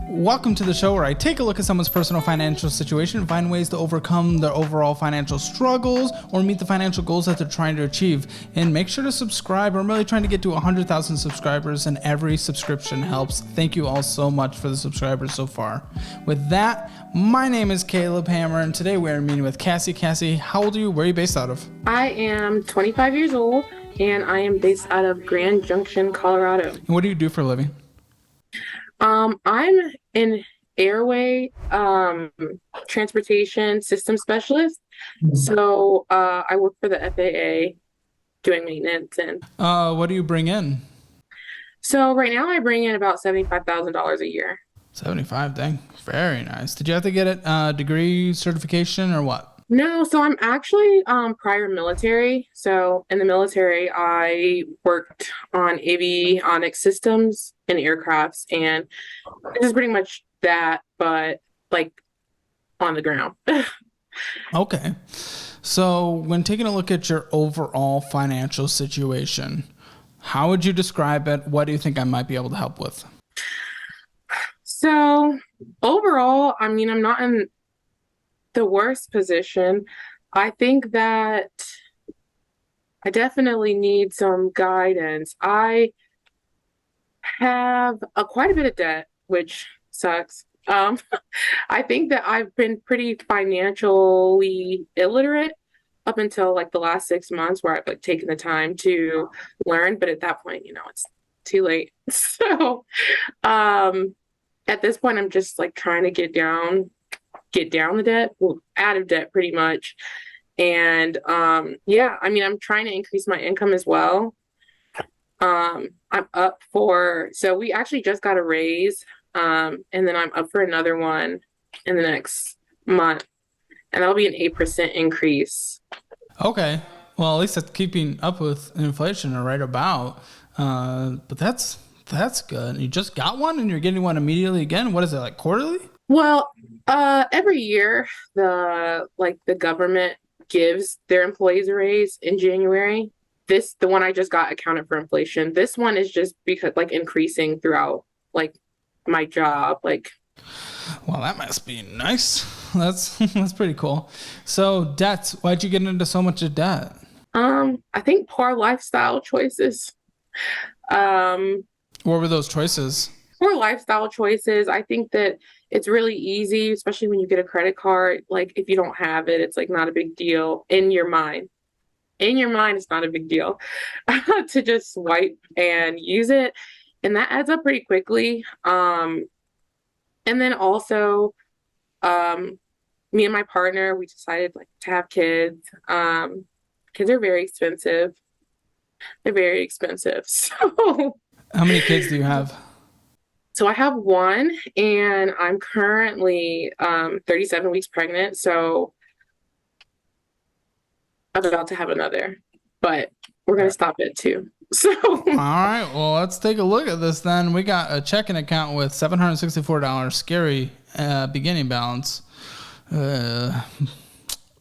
Welcome to the show where I take a look at someone's personal financial situation and find ways to overcome their overall financial struggles or meet the financial goals that they're trying to achieve. And make sure to subscribe. I'm really trying to get to 100,000 subscribers, and every subscription helps. Thank you all so much for the subscribers so far. With that, my name is Caleb Hammer, and today we are meeting with Cassie. Cassie, how old are you? Where are you based out of? I am 25 years old, and I am based out of Grand Junction, Colorado. And what do you do for a living? I'm an airway transportation system specialist. So I work for the FAA doing maintenance. And what do you bring in? so right now I bring in about $75,000 a year. 75, dang. Very nice. Did you have to get a degree certification or what? No, so I'm actually prior military. So in the military, I worked on avionics systems and aircrafts, and this is pretty much that, but like on the ground. Okay. So when taking a look at your overall financial situation, how would you describe it? What do you think I might be able to help with? So overall, I mean, I'm not in the worst position. I think that I definitely need some guidance. I have quite a bit of debt, which sucks. I think that I've been pretty financially illiterate up until like the last 6 months, where I've like taken the time to learn, but at that point, it's too late. So at this point, I'm just like trying to get down the debt, out of debt pretty much. And yeah, I mean, I'm trying to increase my income as well. I'm up so we actually just got a raise, and then I'm up for another one in the next month, and that'll be an 8% increase. Okay. Well, at least that's keeping up with inflation or right about. But that's good. You just got one and you're getting one immediately again. What is it, like quarterly? Well, every year the government gives their employees a raise in January. The one I just got accounted for inflation. This one is just because like increasing throughout like my job. Like, well, that must be nice. That's pretty cool. So debts, why'd you get into so much of debt? I think poor lifestyle choices. What were those choices? Poor lifestyle choices. I think that it's really easy, especially when you get a credit card. Like if you don't have it, it's like not a big deal in your mind. In your mind, it's not a big deal to just swipe and use it. And that adds up pretty quickly. And then also, me and my partner, we decided like to have kids. Kids are very expensive. They're very expensive. So how many kids do you have? So I have one, and I'm currently 37 weeks pregnant. So I'm about to have another, but we're going to stop at 2. So all right, well, let's take a look at this then. We got a checking account with $764 scary beginning balance.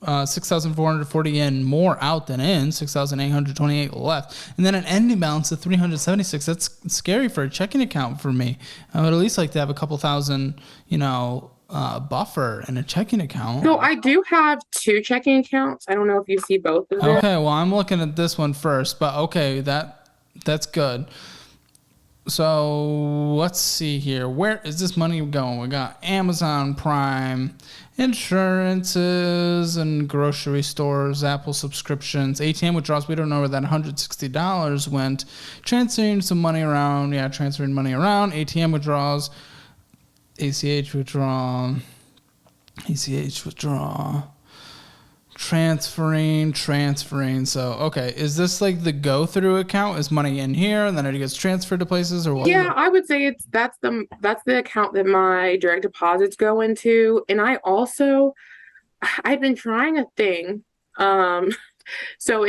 6,440 in, more out than in, 6,828 left, and then an ending balance of 376. That's scary for a checking account for me. I would at least like to have a couple thousand, buffer in a checking account. So I do have 2 checking accounts. I don't know if you see both of them. Okay, well, I'm looking at this one first, but okay, that's good. So let's see here. Where is this money going? We got Amazon Prime, insurances and grocery stores, Apple subscriptions, ATM withdrawals. We don't know where that $160 went. Transferring some money around. Yeah, transferring money around. ATM withdrawals, ACH withdraw, transferring. So, okay, is this like the go-through account? Is money in here and then it gets transferred to places, or what? Yeah, I would say that's the account that my direct deposits go into. And I've been trying a thing. So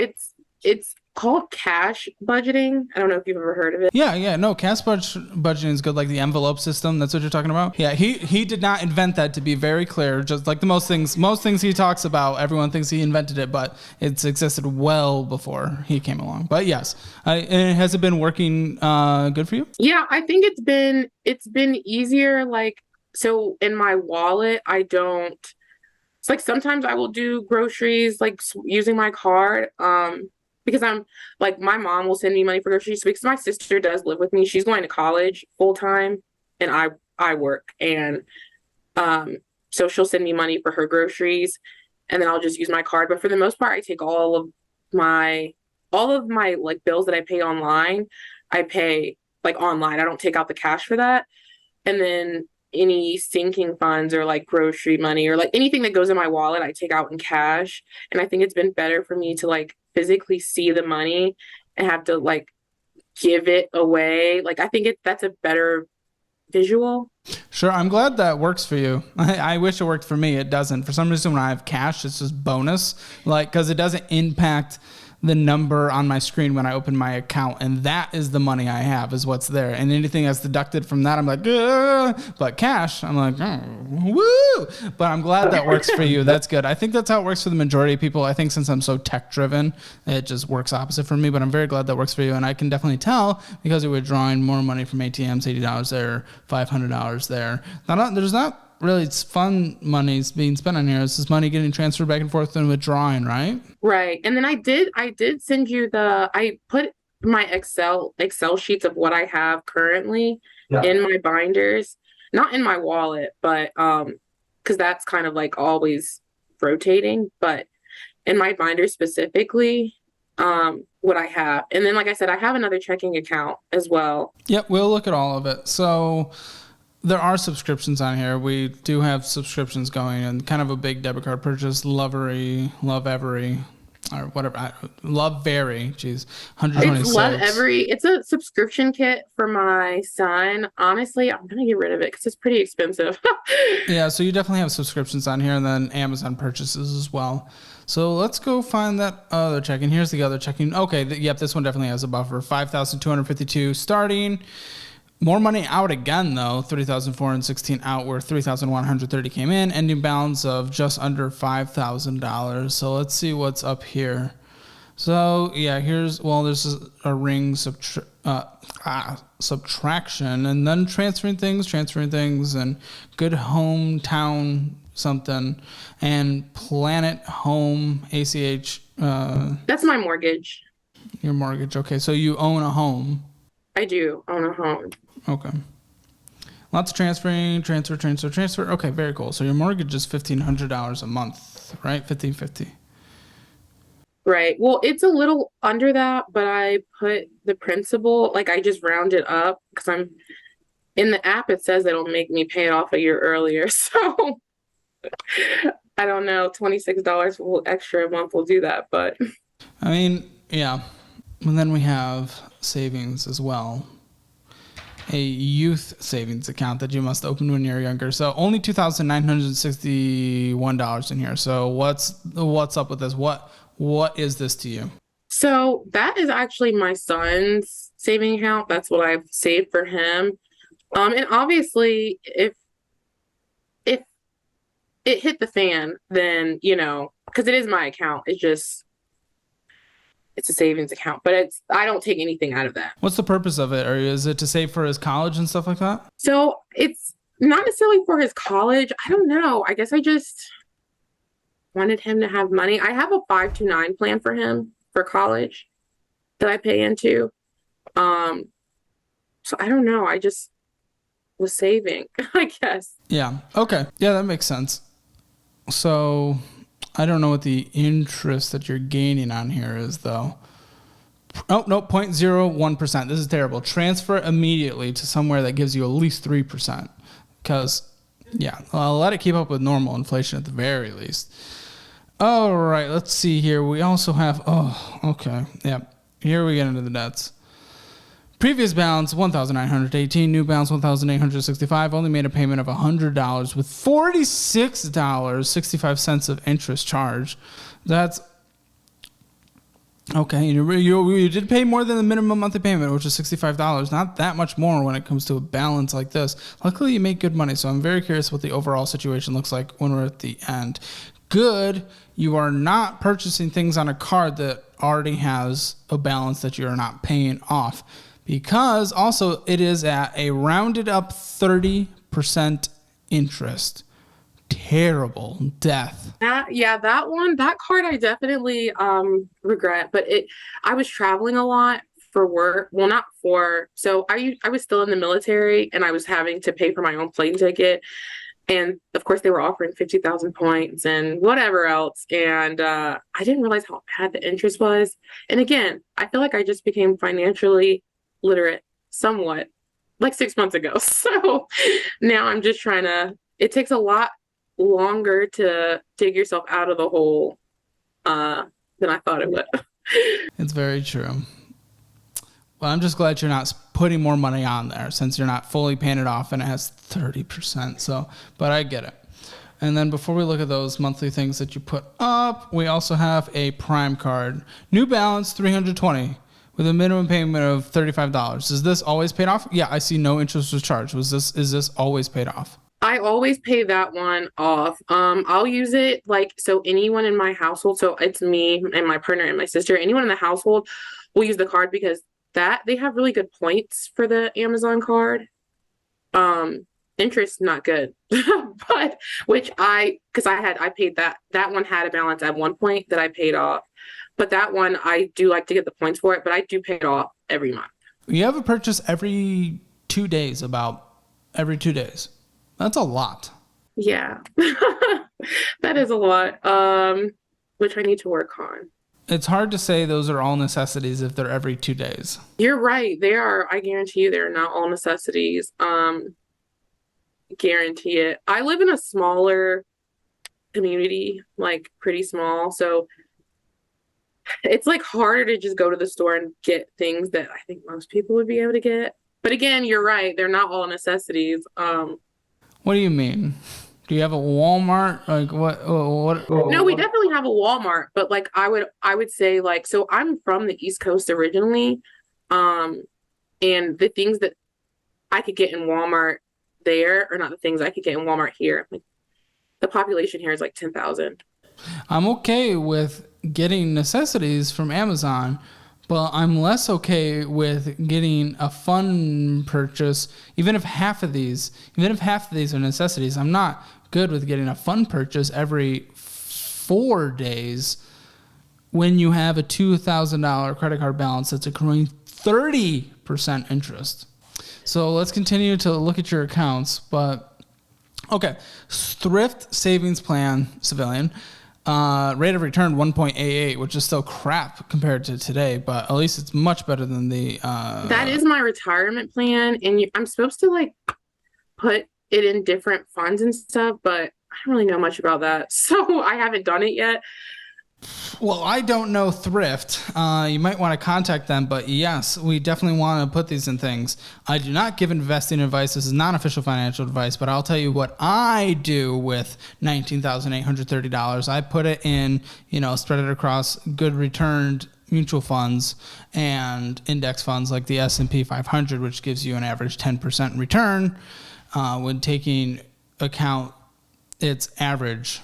it's called cash budgeting. I don't know if you've ever heard of it. Yeah. No, cash budgeting is good, like the envelope system. That's what you're talking about? Yeah, he did not invent that, to be very clear. Just like the most things he talks about, everyone thinks he invented it, but it's existed well before he came along. But yes, has it been working good for you? Yeah, I think it's been easier. Like so in my wallet, I don't, it's like sometimes I will do groceries like using my card. Because I'm like my mom will send me money for groceries because my sister does live with me. She's going to college full time and I work and so she'll send me money for her groceries and then I'll just use my card. But for the most part, I take all of my like bills that I pay online, I pay like online. I don't take out the cash for that. And then any sinking funds or like grocery money or like anything that goes in my wallet, I take out in cash. And I think it's been better for me to like physically see the money and have to like give it away. Like I think that's a better visual. Sure. I'm glad that works for you. I wish it worked for me. It doesn't. For some reason, when I have cash, it's just bonus. Like, because it doesn't impact the number on my screen when I open my account. And that is the money I have is what's there. And anything that's deducted from that, I'm like, ugh. But cash, I'm like, oh, woo. But I'm glad that works for you. That's good. I think that's how it works for the majority of people. I think since I'm so tech driven, it just works opposite for me. But I'm very glad that works for you. And I can definitely tell because you're withdrawing more money from ATMs, $80 there, $500 there. There's not really it's fun money's being spent on here. It's this money getting transferred back and forth and withdrawing, right? Right. And then I did send you I put my Excel sheets of what I have currently in my binders, not in my wallet, but because that's kind of like always rotating, but in my binder specifically, what I have. And then like I said, I have another checking account as well. Yep, we'll look at all of it. So there are subscriptions on here. We do have subscriptions going and kind of a big debit card purchase. Love Every, or whatever. Love Very, geez, 126. It's Love Every. It's a subscription kit for my son. Honestly, I'm gonna get rid of it because it's pretty expensive. Yeah, so you definitely have subscriptions on here, and then Amazon purchases as well. So let's go find that other checking. Here's the other checking. Okay, yep, this one definitely has a buffer. 5,252 starting. More money out again, though. 3,416 out, where 3,130 came in. Ending balance of just under $5,000. So let's see what's up here. So yeah, there's a ring subtraction, and then transferring things, and good hometown something, and Planet Home ACH. That's my mortgage. Your mortgage. Okay, so you own a home. I do own a home. Okay. Lots of transfer. Okay, very cool. So your mortgage is $1,500 a month, right? $1,550. Right. Well, it's a little under that, but I put the principal, like I just round it up because I'm in the app. It says it'll make me pay it off a year earlier. So I don't know. $26 extra a month will do that, but I mean, yeah. And then we have savings as well. A youth savings account that you must open when you're younger. So only $2,961 in here. So what's up with this? What is this to you? So that is actually my son's saving account. That's what I've saved for him. And obviously if it hit the fan, then, because it is my account, it's a savings account, but I don't take anything out of that. What's the purpose of it? Or is it to save for his college and stuff like that? So it's not necessarily for his college. I don't know. I guess I just wanted him to have money. I have a 529 plan for him for college that I pay into. So I don't know. I just was saving, I guess. Yeah. Okay. Yeah, that makes sense. So I don't know what the interest that you're gaining on here is, though. Oh, no, 0.01%. This is terrible. Transfer immediately to somewhere that gives you at least 3%. Because, yeah, I'll let it keep up with normal inflation at the very least. All right, let's see here. We also have, okay. Yeah, here we get into the debts. Previous balance, $1,918. New balance, $1,865. Only made a payment of $100 with $46.65 of interest charged. That's okay. You did pay more than the minimum monthly payment, which is $65. Not that much more when it comes to a balance like this. Luckily, you make good money, so I'm very curious what the overall situation looks like when we're at the end. Good. You are not purchasing things on a card that already has a balance that you are not paying off. Because also it is at a rounded up 30% interest. Terrible. Death. That card I definitely regret, but I was traveling a lot for work. Well, not for, so I was still in the military and I was having to pay for my own plane ticket. And of course they were offering 50,000 points and whatever else. And I didn't realize how bad the interest was. And again, I feel like I just became financially literate somewhat like 6 months ago. So now I'm just it takes a lot longer to dig yourself out of the hole than I thought it would. It's very true. Well, I'm just glad you're not putting more money on there since you're not fully paying it off and it has 30%. So, but I get it. And then before we look at those monthly things that you put up, we also have a Prime card. New balance, $320 with a minimum payment of $35. Is this always paid off? Yeah, I see no interest was charged. Is this always paid off? I always pay that one off. I'll use it so anyone in my household, so it's me and my partner and my sister, anyone in the household will use the card because they have really good points for the Amazon card. Interest not good, but I paid that one had a balance at one point that I paid off, but that one I do like to get the points for it, but I do pay it off every month. You have a purchase every 2 days, about every 2 days. That's a lot. Yeah, that is a lot, which I need to work on. It's hard to say those are all necessities if they're every 2 days. You're right. They are. I guarantee you they're not all necessities. Guarantee it. I live in a smaller community, pretty small. So it's harder to just go to the store and get things that I think most people would be able to get. But again, you're right. They're not all necessities. What do you mean? Do you have a Walmart? What? No, we definitely have a Walmart, but I would say so I'm from the East Coast originally. And the things that I could get in Walmart there are not the things I could get in Walmart here. The population here is 10,000. I'm okay with getting necessities from Amazon, but I'm less okay with getting a fun purchase, even if half of these are necessities. I'm not good with getting a fun purchase every 4 days when you have a $2,000 credit card balance that's accruing 30% interest. So let's continue to look at your accounts. But okay, thrift savings plan, civilian. Rate of return 1.88, which is still crap compared to today, but at least it's much better than the. That is my retirement plan, and I'm supposed to put it in different funds and stuff, but I don't really know much about that, so I haven't done it yet. Well, I don't know thrift. You might want to contact them, but yes, we definitely want to put these in things. I do not give investing advice. This is not official financial advice, but I'll tell you what I do with $19,830. I put it in, spread it across good returned mutual funds and index funds like the S&P 500, which gives you an average 10% return when taking account its average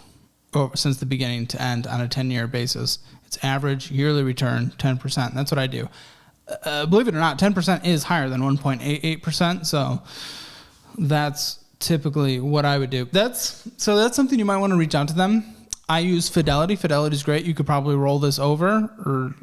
since the beginning to end on a 10-year basis. It's average yearly return, 10%. That's what I do. Believe it or not, 10% is higher than 1.88%. So that's typically what I would do. That's something you might want to reach out to them. I use Fidelity. Fidelity is great. You could probably roll this over, or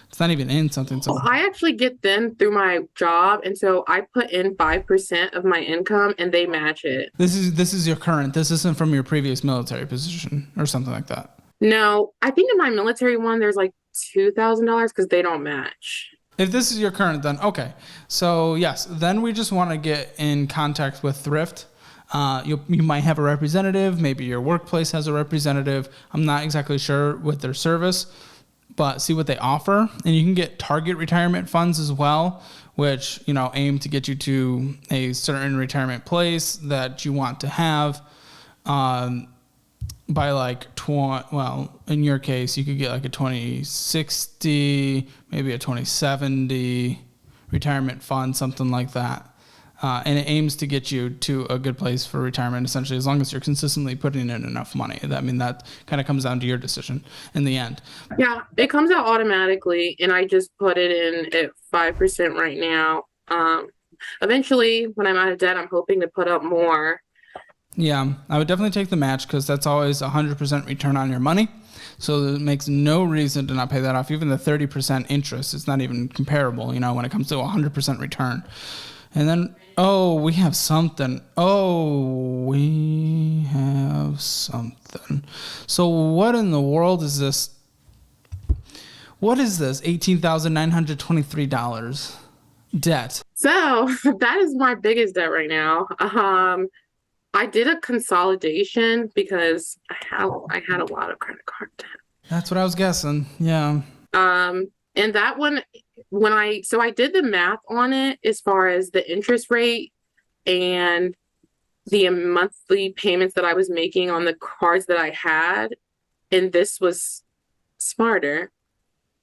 it's not even in something. So I actually get them through my job, and so I put in 5% of my income, and they match it. This is your current. This isn't from your previous military position or something like that. No, I think in my military one there's $2,000 because they don't match. If this is your current, then okay. So yes, then we just want to get in contact with Thrift. You might have a representative. Maybe your workplace has a representative. I'm not exactly sure with their service, but see what they offer. And you can get target retirement funds as well, which aim to get you to a certain retirement place that you want to have. By in your case, you could get a 2060, maybe a 2070 retirement fund, something like that. And it aims to get you to a good place for retirement, essentially, as long as you're consistently putting in enough money. That kind of comes down to your decision in the end. Yeah, it comes out automatically, and I just put it in at 5% right now. Eventually, when I'm out of debt, I'm hoping to put up more. Yeah, I would definitely take the match because that's always 100% return on your money. So it makes no reason to not pay that off. Even the 30% interest is not even comparable, when it comes to 100% return. And then, we have something. So what in the world is this? What is this? $18,923 debt. So that is my biggest debt right now. I did a consolidation because I had a lot of credit card debt. That's what I was guessing. Yeah. And that one, so I did the math on it as far as the interest rate and the monthly payments that I was making on the cards that I had, and this was smarter.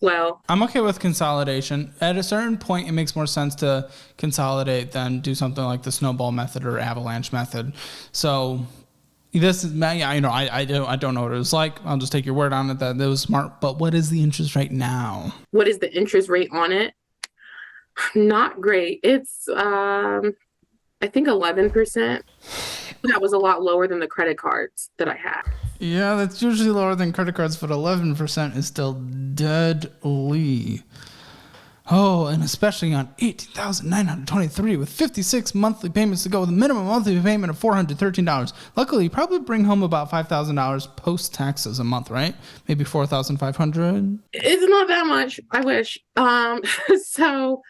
Well, I'm okay with consolidation. At a certain point, it makes more sense to consolidate than do something like the snowball method or avalanche method. So this is, I don't know what it was like. I'll just take your word on it that it was smart. But what is the interest rate now? What is the interest rate on it? Not great. It's, I think 11%. That was a lot lower than the credit cards that I had. Yeah, that's usually lower than credit cards, but 11% is still deadly. Oh, and especially on $18,923 with 56 monthly payments to go with a minimum monthly payment of $413. Luckily, you probably bring home about $5,000 post-taxes a month, right? Maybe $4,500. It's not that much. I wish. So...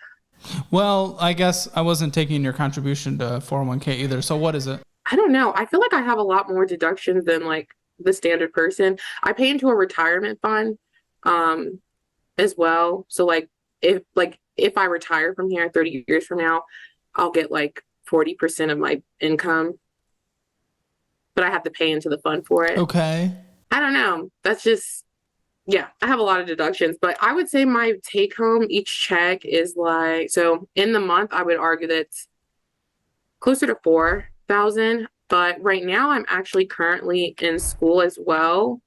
Well, I guess I wasn't taking your contribution to 401k either. So what is it? I don't know. I feel like I have a lot more deductions than like the standard person. I pay into a retirement fund as well. So if I retire from here 30 years from now, I'll get like 40% of my income. But I have to pay into the fund for it. Okay. I don't know. That's just, yeah, I have a lot of deductions, but I would say my take home each check is like, so in the month, I would argue that's closer to 4,000. But right now I'm actually currently in school as well.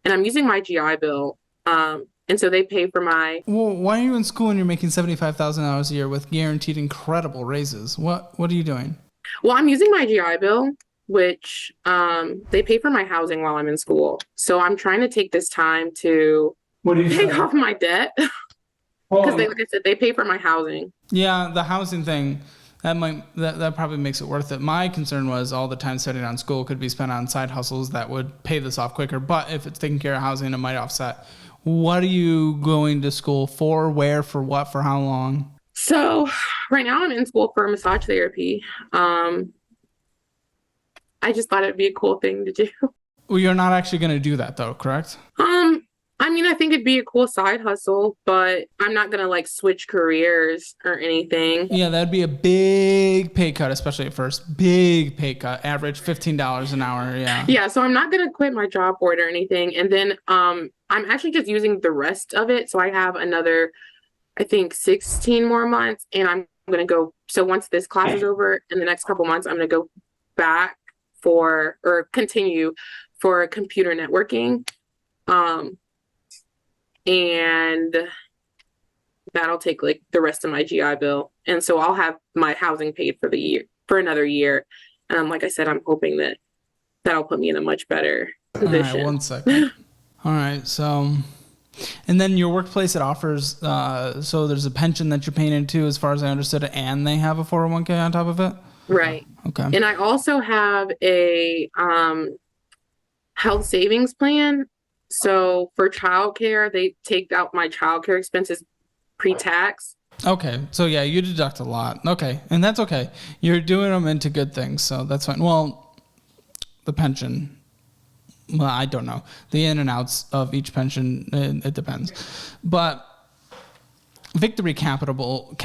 And I'm using my GI Bill. And so they pay for my... Well, why are you in school and you're making $75,000 a year with guaranteed incredible raises? What are you doing? Well, I'm using my GI Bill, which they pay for my housing while I'm in school. So I'm trying to take this time to pay off my debt. Because like I said, they pay for my housing. Yeah, the housing thing, that probably makes it worth it. My concern was all the time studying on school could be spent on side hustles that would pay this off quicker. But if it's taking care of housing, it might offset. What are you going to school for? Where? For what? For how long? So right now I'm in school for massage therapy. I just thought it'd be a cool thing to do. Well, you're not actually going to do that though, correct? I mean, I think it'd be a cool side hustle, but I'm not gonna like switch careers or anything. Yeah, that'd be a big pay cut, especially at first. Big pay cut, average $15 an hour. Yeah. Yeah, so I'm not gonna quit my job for it or anything. And then I'm actually just using the rest of it. So I have another, I think 16 more months, and I'm gonna go. So once this class is over in the next couple months, I'm gonna go back continue for computer networking. And that'll take like the rest of my GI Bill. And so I'll have my housing paid for another year. Like I said, I'm hoping that that'll put me in a much better position. All right, 1 second. All right. So, and then your workplace, it offers, so there's a pension that you're paying into as far as I understood it, and they have a 401k on top of it? Right. Okay. And I also have a health savings plan. So for childcare, they take out my childcare expenses pre-tax. Okay. So yeah, you deduct a lot. Okay. And that's okay. You're doing them into good things. So that's fine. Well, the pension, well, I don't know. The in and outs of each pension, it depends. But Victory Capital,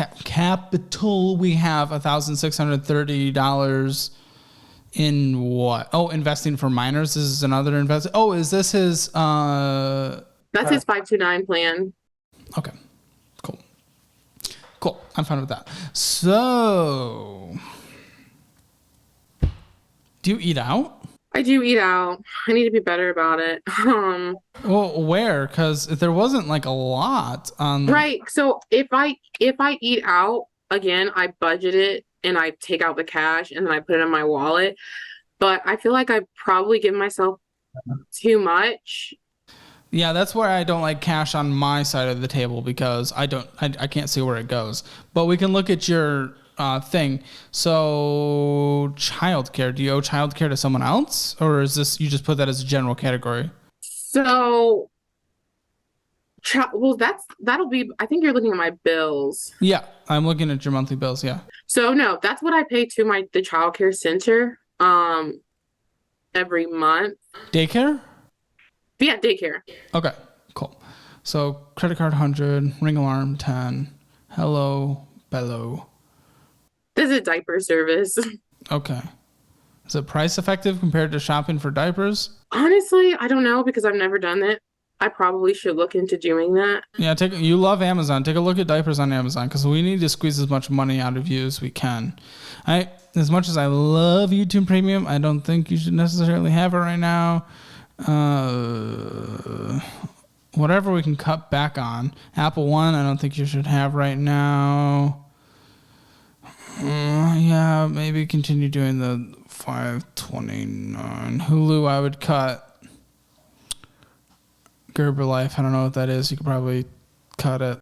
we have $1,630 in what? Oh, investing for minors. This is another investment. Oh, is this his? That's his 529 plan. Okay, cool. I'm fine with that. So, do you eat out? I do eat out. I need to be better about it. Well, where? Because there wasn't like a lot on. Right. So if I eat out again, I budget it and I take out the cash and then I put it in my wallet. but I feel like I probably give myself too much. Yeah, that's where I don't like cash on my side of the table because I can't see where it goes. But we can look at your thing. So childcare, do you owe childcare to someone else, or is this you just put that as a general category? So, well, that'll be, I think you're looking at my bills. Yeah, I'm looking at your monthly bills. Yeah. So no, that's what I pay to the childcare center every month. Daycare? Yeah, daycare. Okay, cool. So credit card 100, ring alarm 10, hello, bellow. This is a diaper service. Okay. Is it price effective compared to shopping for diapers? Honestly, I don't know because I've never done it. I probably should look into doing that. Yeah, you love Amazon. Take a look at diapers on Amazon because we need to squeeze as much money out of you as we can. As much as I love YouTube Premium, I don't think you should necessarily have it right now. Whatever we can cut back on. Apple One, I don't think you should have right now. Yeah, maybe continue doing the $5.29. Hulu, I would cut. Gerber Life, I don't know what that is. You could probably cut it.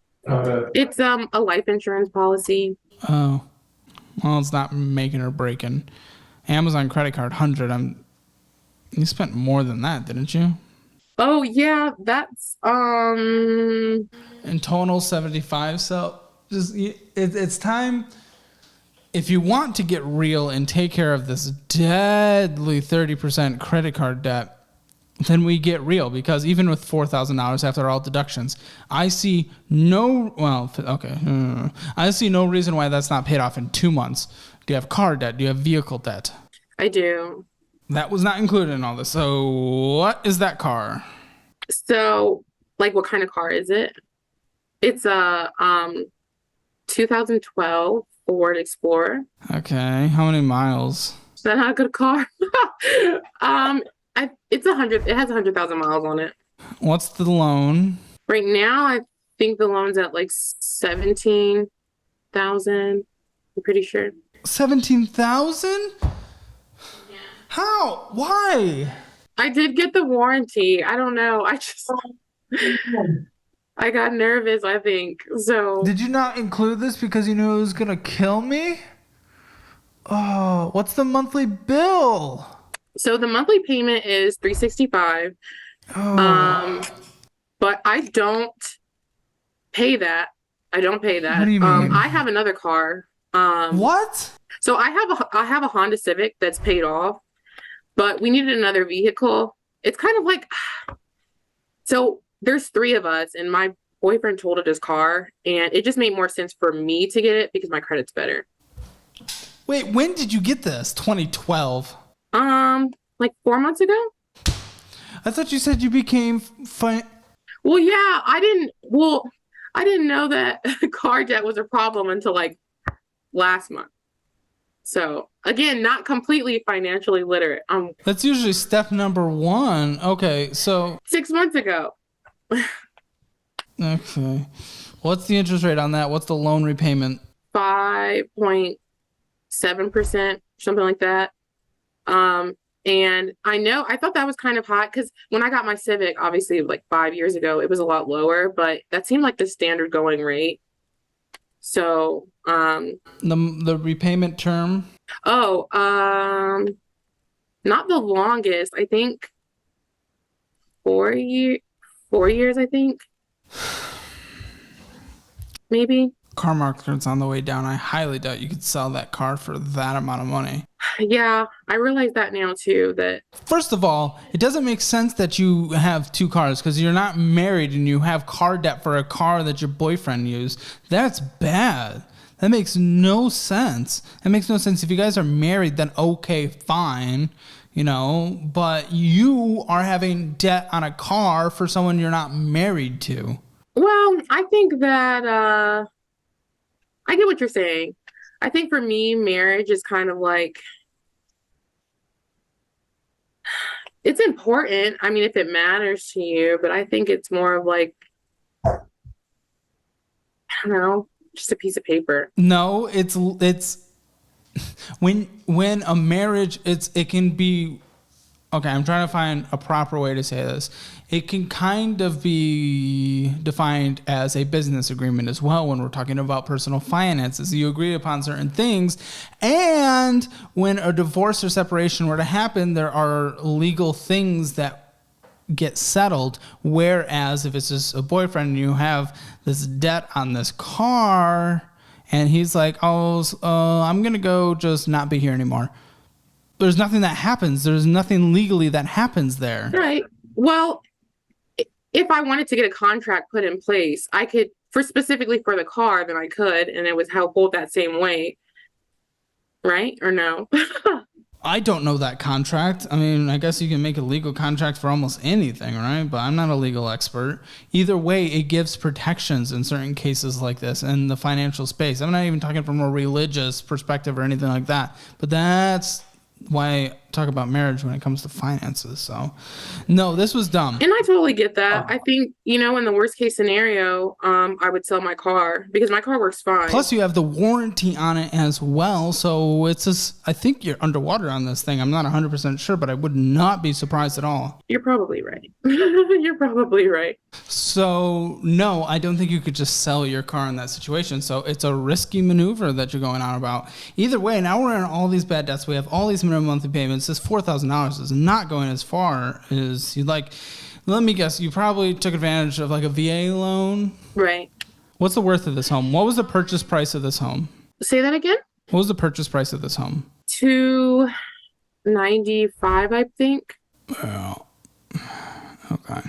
It's a life insurance policy. Oh, well, it's not making or breaking. Amazon credit card 100. You spent more than that, didn't you? Oh yeah, that's in total 75. So just it's time. If you want to get real and take care of this deadly 30% credit card debt, then we get real, because even with $4,000 after all deductions, I see no reason why that's not paid off in 2 months. Do you have car debt? Do you have vehicle debt? I do. That was not included in all this. So what is that car? So, like, what kind of car is it? It's a 2012 Ford Explorer. Okay, how many miles? Is that not a good car? It's 100. It has 100,000 miles on it. What's the loan? Right now, I think the loan's at like 17,000. I'm pretty sure. 17,000? Yeah. How? Why? I did get the warranty. I don't know. I got nervous, I think. So. Did you not include this because you knew it was gonna kill me? Oh, what's the monthly bill? So the monthly payment is $365. Oh. But I don't pay that. I don't pay that. What do you mean? I have another car. What? So I have a Honda Civic that's paid off, but we needed another vehicle. It's kind of like, so there's 3 of us, and my boyfriend totaled his car, and it just made more sense for me to get it because my credit's better. Wait, when did you get this? 2012. Like 4 months ago. I thought you said you became Well, yeah, I didn't know that car debt was a problem until like last month. So again, not completely financially literate. That's usually step number 1. Okay, so 6 months ago. Okay. What's the interest rate on that? What's the loan repayment? 5.7%, something like that. And I thought that was kind of high because when I got my Civic, obviously like 5 years ago, it was a lot lower, but that seemed like the standard going rate. So, the repayment term? Oh, not the longest, I think 4 years, I think. Maybe. Car market's on the way down. I highly doubt you could sell that car for that amount of money. Yeah, I realize that now too, that first of all, it doesn't make sense that you have 2 cars because you're not married and you have car debt for a car that your boyfriend used. That's bad. That makes no sense. That makes no sense. If you guys are married, then okay, fine, but you are having debt on a car for someone you're not married to. Well, I think that I get what you're saying. I think for me, marriage is kind of like, it's important. I mean, if it matters to you, but I think it's more of like, I don't know, just a piece of paper. No, it's when a marriage, it can be, okay, I'm trying to find a proper way to say this. It can kind of be defined as a business agreement as well when we're talking about personal finances. You agree upon certain things, and when a divorce or separation were to happen, there are legal things that get settled. Whereas if it's just a boyfriend and you have this debt on this car, and he's like, oh, I'm going to go just not be here anymore. There's nothing that happens. There's nothing legally that happens there. Right. Well, if I wanted to get a contract put in place, I could, specifically for the car, then I could, and it would hold that same way. Right? Or no? I don't know that contract. I mean, I guess you can make a legal contract for almost anything, right? But I'm not a legal expert. Either way, it gives protections in certain cases like this in the financial space. I'm not even talking from a religious perspective or anything like that. But that's why I talk about marriage when it comes to finances. So, no, this was dumb. And I totally get that. I think, in the worst case scenario, I would sell my car because my car works fine. Plus, you have the warranty on it as well. So it's just, I think you're underwater on this thing. I'm not 100% sure, but I would not be surprised at all. You're probably right. You're probably right. So, no, I don't think you could just sell your car in that situation. So it's a risky maneuver that you're going on about. Either way, now we're in all these bad debts. We have all these minimum monthly payments. This $4,000 is not going as far as you'd like. Let me guess, you probably took advantage of like a VA loan. Right. What's the worth of this home? What was the purchase price of this home? Say that again? What was the purchase price of this home? $295, I think. Oh, okay.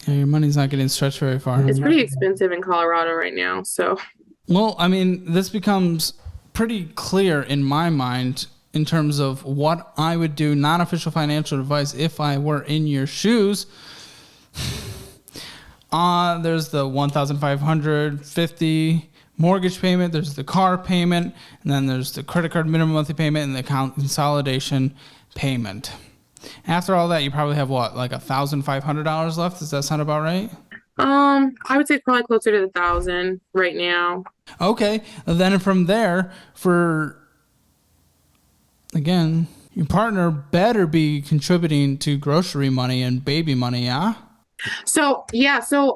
Yeah, your money's not getting stretched very far. It's pretty expensive in Colorado right now, so. Well, I mean, this becomes pretty clear in my mind in terms of what I would do, non-official financial advice, if I were in your shoes. There's the $1,550 mortgage payment, there's the car payment, and then there's the credit card minimum monthly payment and the account consolidation payment. After all that, you probably have what, like $1,500 left? Does that sound about right? I would say probably closer to 1,000 right now. Okay, then from there, again, your partner better be contributing to grocery money and baby money, yeah? So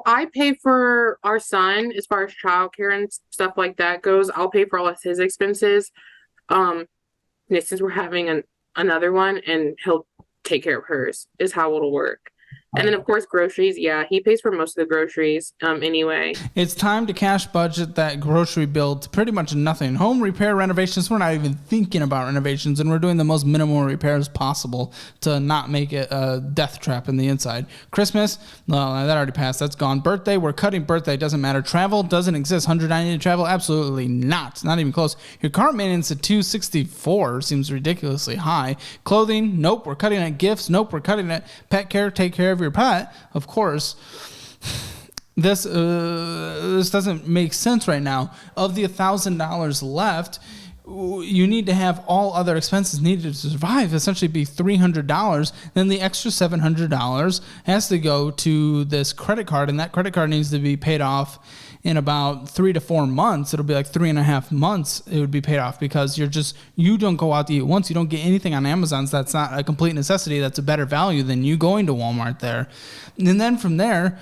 I pay for our son as far as childcare and stuff like that goes. I'll pay for all of his expenses. Since we're having another one, and he'll take care of hers, is how it'll work. And then, of course, groceries. Yeah, he pays for most of the groceries anyway. It's time to cash budget that grocery bill to pretty much nothing. Home repair, renovations, we're not even thinking about renovations, and we're doing the most minimal repairs possible to not make it a death trap in the inside. Christmas, well, that already passed. That's gone. Birthday, we're cutting birthday. Doesn't matter. Travel doesn't exist. $190 to travel? Absolutely not. Not even close. Your car maintenance at $264 seems ridiculously high. Clothing, nope, we're cutting it. Gifts, nope, we're cutting it. Pet care, take care of your pet, of course. This doesn't make sense right now. Of the $1,000 left, you need to have all other expenses needed to survive essentially be $300. Then the extra $700 has to go to this credit card, and that credit card needs to be paid off in about 3 to 4 months. It'll be like 3.5 months it would be paid off, because you don't go out to eat once. You don't get anything on Amazon. So that's not a complete necessity. That's a better value than you going to Walmart there. And then from there,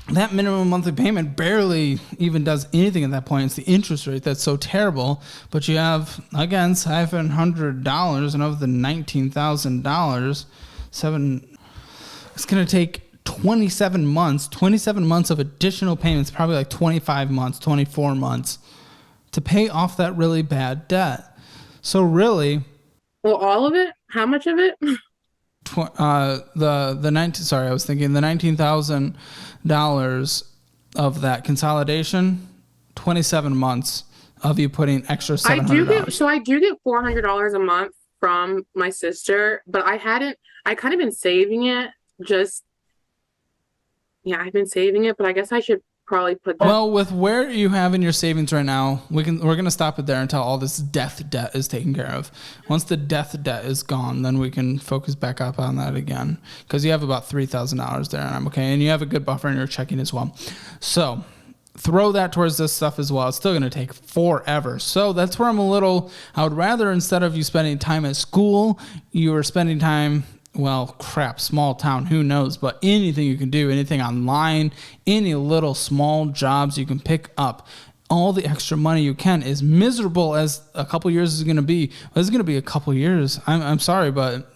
that minimum monthly payment barely even does anything at that point. It's the interest rate that's so terrible. But you have, again, $700, and of the $19,000, it's going to take 27 months of additional payments, probably like 25 months, 24 months to pay off that really bad debt. So really, well, all of it? How much of it? the $19,000 of that consolidation, 27 months of you putting extra $700. I do get $400 a month from my sister, but I kind of been saving it. I've been saving it, but I guess I should probably put that. Well, with where you have in your savings right now, we're going to stop it there until all this death debt is taken care of. Once the death debt is gone, then we can focus back up on that again, because you have about $3,000 there, and I'm okay. And you have a good buffer in your checking as well. So throw that towards this stuff as well. It's still going to take forever. So that's where I would rather, instead of you spending time at school, you are spending time, well, crap, small town, who knows, but anything you can do, anything online, any little small jobs you can pick up, all the extra money you can, as miserable as a couple years is going to be. This is going to be a couple years. I'm sorry, but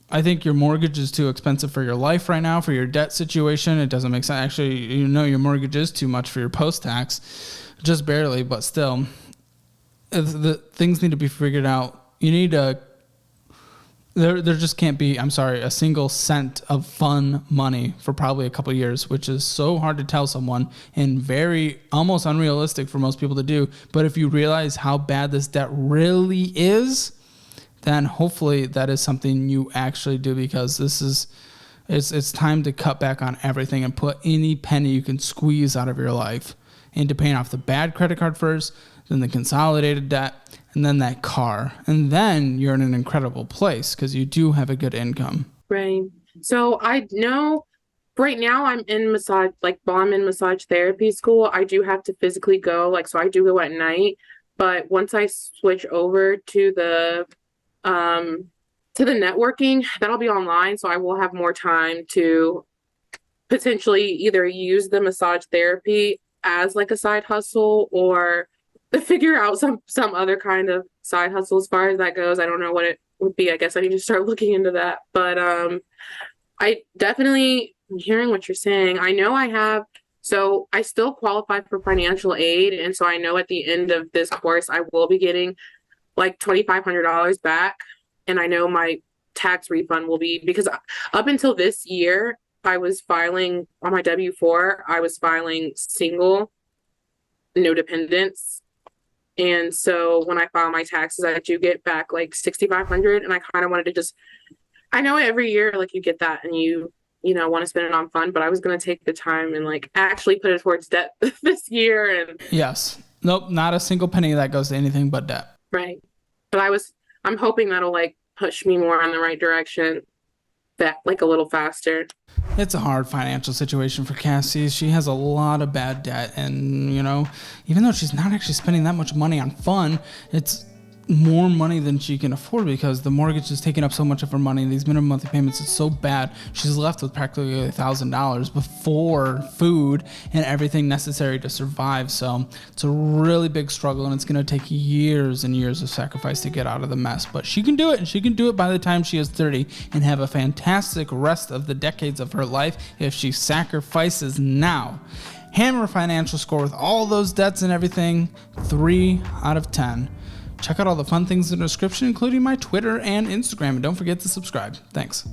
I think your mortgage is too expensive for your life right now, for your debt situation. It doesn't make sense. Actually, your mortgage is too much for your post-tax, just barely, but still. The things need to be figured out. You need there just can't be, a single cent of fun money for probably a couple of years, which is so hard to tell someone and very almost unrealistic for most people to do. But if you realize how bad this debt really is, then hopefully that is something you actually do, because it's time to cut back on everything and put any penny you can squeeze out of your life into paying off the bad credit card first, then the consolidated debt, and then that car. And then you're in an incredible place because you do have a good income. Right. So I know right now I'm in massage therapy school. I do have to physically go, so I do go at night. But once I switch over to the networking, that'll be online. So I will have more time to potentially either use the massage therapy as like a side hustle, or to figure out some other kind of side hustle as far as that goes. I don't know what it would be. I guess I need to start looking into that. But I definitely, hearing what you're saying, I know so I still qualify for financial aid. And so I know at the end of this course, I will be getting like $2,500 back. And I know my tax refund will be, because up until this year, I was filing on my W-4, I was filing single, no dependents. And so when I file my taxes, I do get back like $6,500. And I kind of wanted to I know every year, you get that and you want to spend it on fun, but I was going to take the time and actually put it towards debt this year. And yes. Nope. Not a single penny that goes to anything but debt. Right. But I'm hoping that'll push me more in the right direction, that a little faster. It's a hard financial situation for Cassie. She has a lot of bad debt, and even though she's not actually spending that much money on fun, it's more money than she can afford because the mortgage is taking up so much of her money. These minimum monthly payments, it's so bad. She's left with practically $1,000 before food and everything necessary to survive. So it's a really big struggle, and it's going to take years and years of sacrifice to get out of the mess. But she can do it, and she can do it by the time she is 30 and have a fantastic rest of the decades of her life if she sacrifices now. Hammer financial score with all those debts and everything, 3 out of 10. Check out all the fun things in the description, including my Twitter and Instagram. And don't forget to subscribe. Thanks.